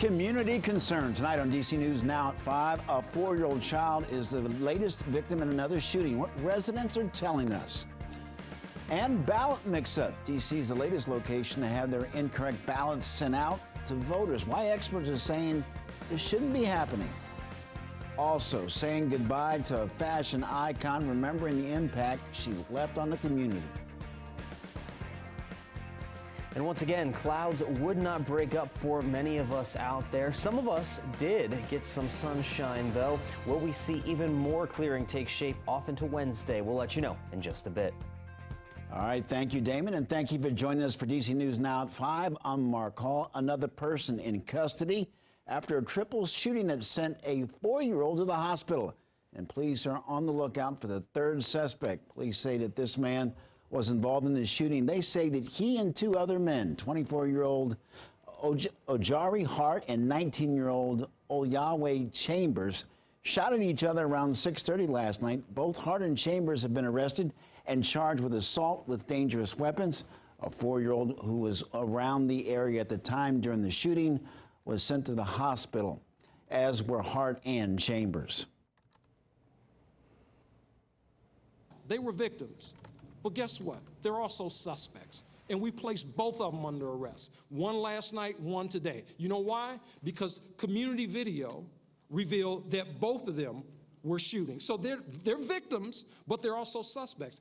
Community concern tonight on DC News Now at 5. A 4-year-old child is the latest victim in another shooting. What residents are telling us. And ballot mix-up. DC is the latest location to have their incorrect ballots sent out to voters. Why experts are saying this shouldn't be happening. Also, saying goodbye to a fashion icon, remembering the impact she left on the community. And once again, clouds would not break up for many of us out there. Some of us did get some sunshine, though. Will we see even more clearing take shape off into Wednesday? We'll let you know in just a bit. All right, thank you, Damon, and thank you for joining us for DC News Now at 5. I'm Mark Hall. Another person in custody after a triple shooting that sent a 4-year-old to the hospital. And police are on the lookout for the third suspect. Police say that this man was involved in the shooting. They say that he and 2 other men, 24-year-old Ojari Hart and 19-year-old Olawe Chambers, shot at each other around 6:30 last night. Both Hart and Chambers have been arrested and charged with assault with dangerous weapons. A 4-year-old who was around the area at the time during the shooting was sent to the hospital, as were Hart and Chambers. They were victims. But guess what? They're also suspects. And we placed both of them under arrest. One last night, one today. You know why? Because community video revealed that both of them were shooting. So they're victims, but they're also suspects.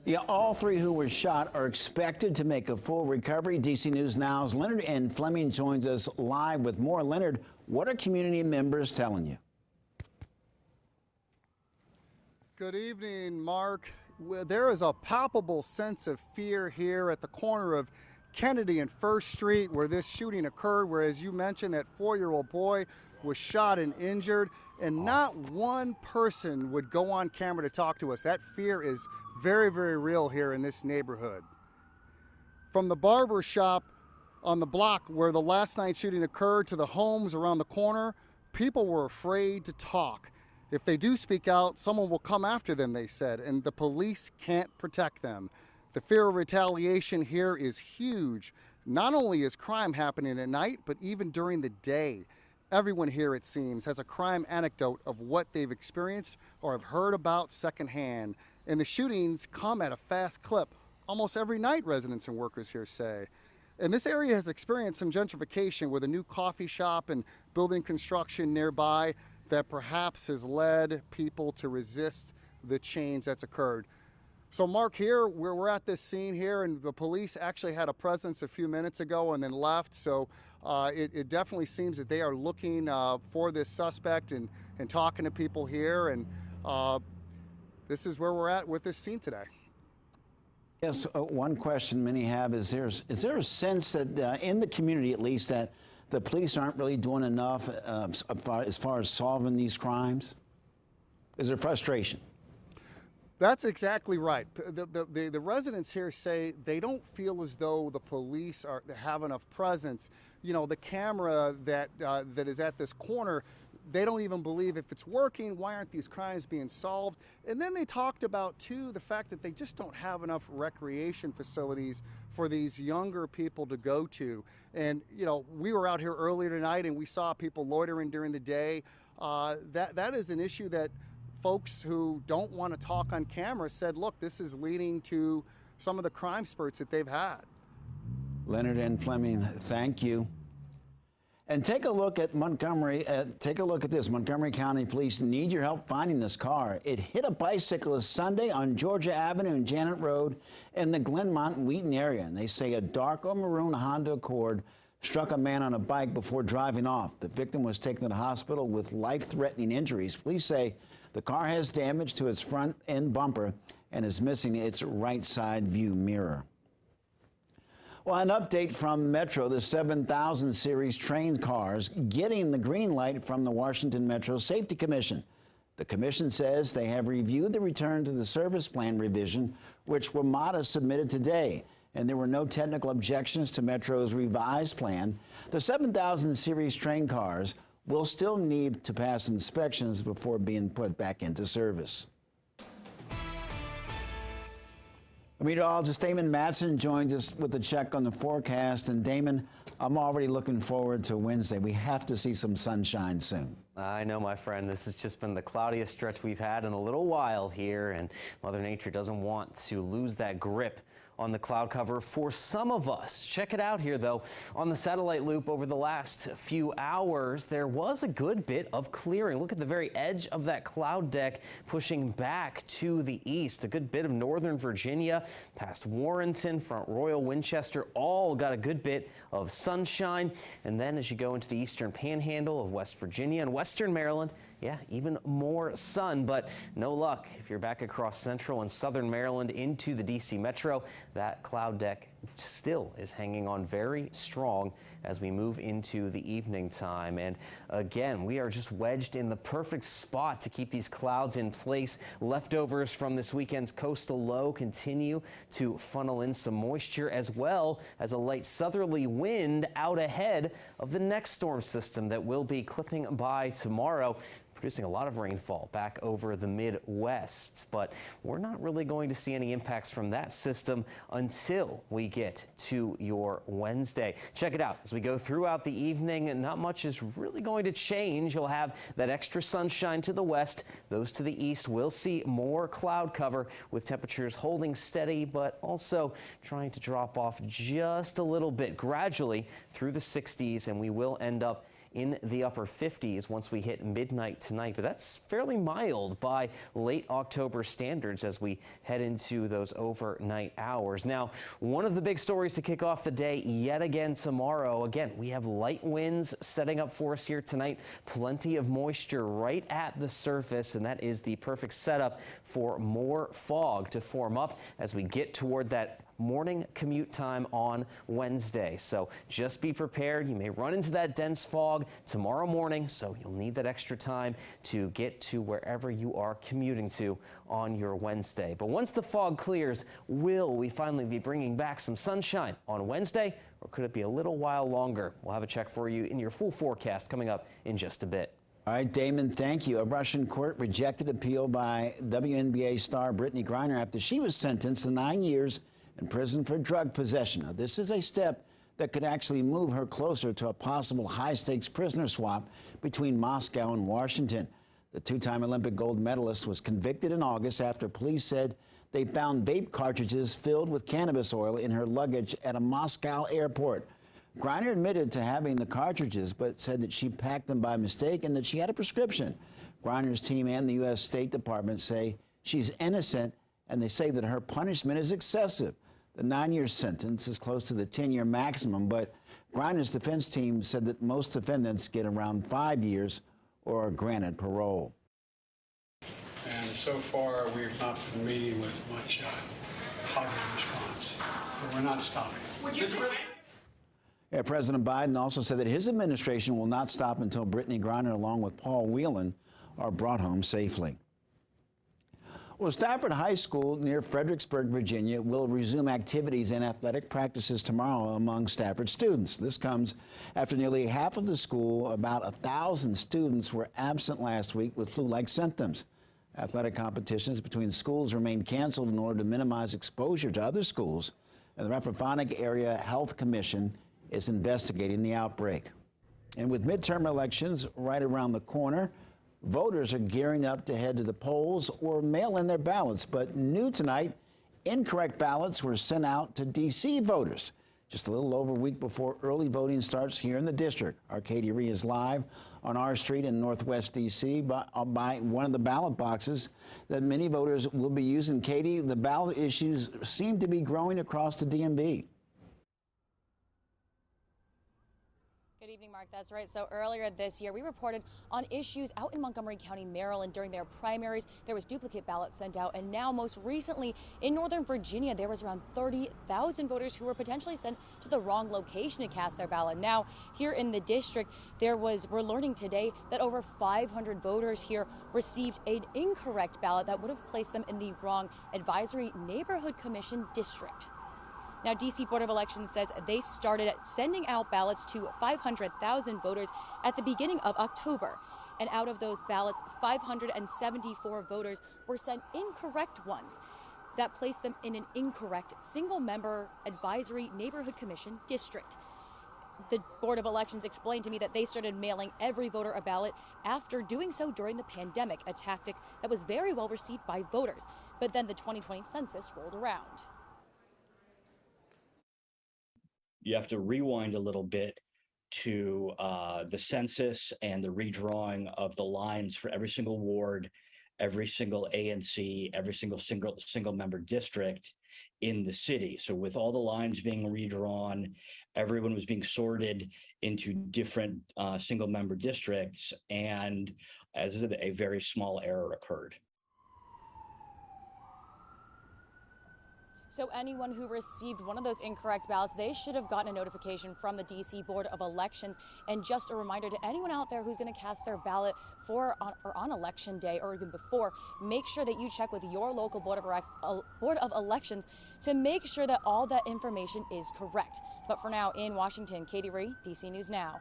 Yeah, all 3 who were shot are expected to make a full recovery. DC News Now's Leonard N. Fleming joins us live with more. Leonard, what are community members telling you? Good evening, Mark. There is a palpable sense of fear here at the corner of Kennedy and First Street where this shooting occurred, where, as you mentioned, that 4-year-old boy was shot and injured, and not one person would go on camera to talk to us. That fear is very, very real here in this neighborhood. From the barber shop on the block where the last night shooting occurred to the homes around the corner, people were afraid to talk. If they do speak out, someone will come after them, they said, and the police can't protect them. The fear of retaliation here is huge. Not only is crime happening at night, but even during the day. Everyone here, it seems, has a crime anecdote of what they've experienced or have heard about secondhand. And the shootings come at a fast clip almost every night, residents and workers here say. And this area has experienced some gentrification with a new coffee shop and building construction nearby that perhaps has led people to resist the change that's occurred. So Mark, here we're at this scene here, and the police actually had a presence a few minutes ago and then left. So it definitely seems that they are looking for this suspect and talking to people here. And this is where we're at with this scene today. Yes, one question many have is there a sense that in the community, at least, that the police aren't really doing enough as far as solving these crimes? Is there frustration? That's exactly right. The residents here say they don't feel as though the police have enough presence. You know, the camera that is at this corner, they don't even believe if it's working. Why aren't these crimes being solved? And then they talked about, too, the fact that they just don't have enough recreation facilities for these younger people to go to. And, you know, we were out here earlier tonight and we saw people loitering during the day. That is an issue that folks who don't want to talk on camera said, look, this is leading to some of the crime spurts that they've had. Leonard N. Fleming, thank you. And take a look at Montgomery. Take a look at this. Montgomery County Police need your help finding this car. It hit a bicyclist Sunday on Georgia Avenue and Janet Road in the Glenmont and Wheaton area. And they say a dark or maroon Honda Accord struck a man on a bike before driving off. The victim was taken to the hospital with life-threatening injuries. Police say the car has damage to its front end bumper and is missing its right side view mirror. Well, an update from Metro, the 7000 series train cars getting the green light from the Washington Metro Safety Commission. The commission says they have reviewed the return to the service plan revision, which WMATA submitted today, and there were no technical objections to Metro's revised plan. The 7000 series train cars will still need to pass inspections before being put back into service. Meteorologist Damon Matson joins us with a check on the forecast. And Damon, I'm already looking forward to Wednesday. We have to see some sunshine soon. I know, my friend. This has just been the cloudiest stretch we've had in a little while here, and Mother Nature doesn't want to lose that grip on the cloud cover for some of us. Check it out here, though. On the satellite loop over the last few hours, there was a good bit of clearing. Look at the very edge of that cloud deck pushing back to the east. A good bit of northern Virginia, past Warrenton, Front Royal, Winchester, all got a good bit of sunshine. And then as you go into the eastern panhandle of West Virginia and western Maryland, yeah, even more sun, but no luck if you're back across central and southern Maryland into the D.C. metro. That cloud deck still is hanging on very strong as we move into the evening time. And again, we are just wedged in the perfect spot to keep these clouds in place. Leftovers from this weekend's coastal low continue to funnel in some moisture, as well as a light southerly wind out ahead of the next storm system that will be clipping by tomorrow, producing a lot of rainfall back over the Midwest. But we're not really going to see any impacts from that system until we get to your Wednesday. Check it out as we go throughout the evening, and not much is really going to change. You'll have that extra sunshine to the west. Those to the east will see more cloud cover, with temperatures holding steady, but also trying to drop off just a little bit gradually through the 60s, and we will end up in the upper 50s once we hit midnight tonight. But that's fairly mild by late October standards as we head into those overnight hours. Now, one of the big stories to kick off the day yet again tomorrow. Again, we have light winds setting up for us here tonight. Plenty of moisture right at the surface, and that is the perfect setup for more fog to form up as we get toward that morning commute time on Wednesday. So just be prepared. You may run into that dense fog tomorrow morning, so you'll need that extra time to get to wherever you are commuting to on your Wednesday. But once the fog clears, will we finally be bringing back some sunshine on Wednesday, or could it be a little while longer? We'll have a check for you in your full forecast coming up in just a bit. All right, Damon, thank you. A Russian court rejected appeal by WNBA star Brittany Griner after she was sentenced to 9 years in prison for drug possession. Now, this is a step that could actually move her closer to a possible high-stakes prisoner swap between Moscow and Washington. The two-time Olympic gold medalist was convicted in August after police said they found vape cartridges filled with cannabis oil in her luggage at a Moscow airport. Griner admitted to having the cartridges, but said that she packed them by mistake and that she had a prescription. Griner's team and the U.S. State Department say she's innocent, and they say that her punishment is excessive. The 9-year sentence is close to the 10-year maximum, but Griner's defense team said that most defendants get around 5 years or are granted parole. And so far, we've not been meeting with much positive response. But we're not stopping. Yeah, President Biden also said that his administration will not stop until Brittany Griner, along with Paul Whelan, are brought home safely. Well, Stafford High School near Fredericksburg, Virginia, will resume activities and athletic practices tomorrow among Stafford students. This comes after nearly half of the school, about 1,000 students, were absent last week with flu-like symptoms. Athletic competitions between schools remain canceled in order to minimize exposure to other schools, and the Rappahannock Area Health Commission is investigating the outbreak. And with midterm elections right around the corner, voters are gearing up to head to the polls or mail in their ballots. But new tonight, incorrect ballots were sent out to D.C. voters just a little over a week before early voting starts here in the district. Our Katie Ree is live on our street in Northwest D.C. by one of the ballot boxes that many voters will be using. Katie, the ballot issues seem to be growing across the DMV. Good evening, Mark. That's right. So earlier this year, we reported on issues out in Montgomery County, Maryland during their primaries. There was duplicate ballots sent out. And now, most recently, in Northern Virginia, there was around 30,000 voters who were potentially sent to the wrong location to cast their ballot. Now, here in the district, we're learning today that over 500 voters here received an incorrect ballot that would have placed them in the wrong Advisory Neighborhood Commission district. Now, D.C. Board of Elections says they started sending out ballots to 500,000 voters at the beginning of October. And out of those ballots, 574 voters were sent incorrect ones. that placed them in an incorrect single-member advisory neighborhood commission district. The Board of Elections explained to me that they started mailing every voter a ballot after doing so during the pandemic, a tactic that was very well received by voters. But then the 2020 census rolled around. You have to rewind a little bit to the census and the redrawing of the lines for every single ward, every single ANC, every single member district in the city. So with all the lines being redrawn, everyone was being sorted into different single member districts, and as I said, a very small error occurred. So anyone who received one of those incorrect ballots, they should have gotten a notification from the DC Board of Elections. And just a reminder to anyone out there who's going to cast their ballot on election day or even before, make sure that you check with your local Board of Elections to make sure that all that information is correct. But for now, in Washington, Katie Rhee, DC News Now.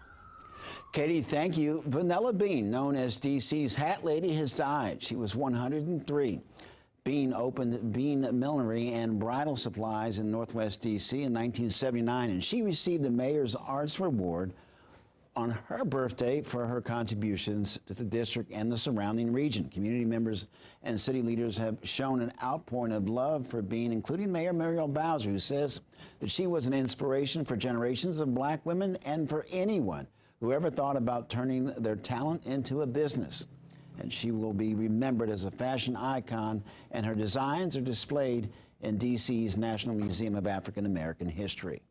Katie, thank you. Vanilla Bean, known as DC's Hat Lady, has died. She was 103. Bean opened Bean Millinery and Bridal Supplies in Northwest D.C. in 1979, and she received the Mayor's Arts Award on her birthday for her contributions to the district and the surrounding region. Community members and city leaders have shown an outpouring of love for Bean, including Mayor Muriel Bowser, who says that she was an inspiration for generations of black women and for anyone who ever thought about turning their talent into a business. And she will be remembered as a fashion icon, and her designs are displayed in D.C.'s National Museum of African American History.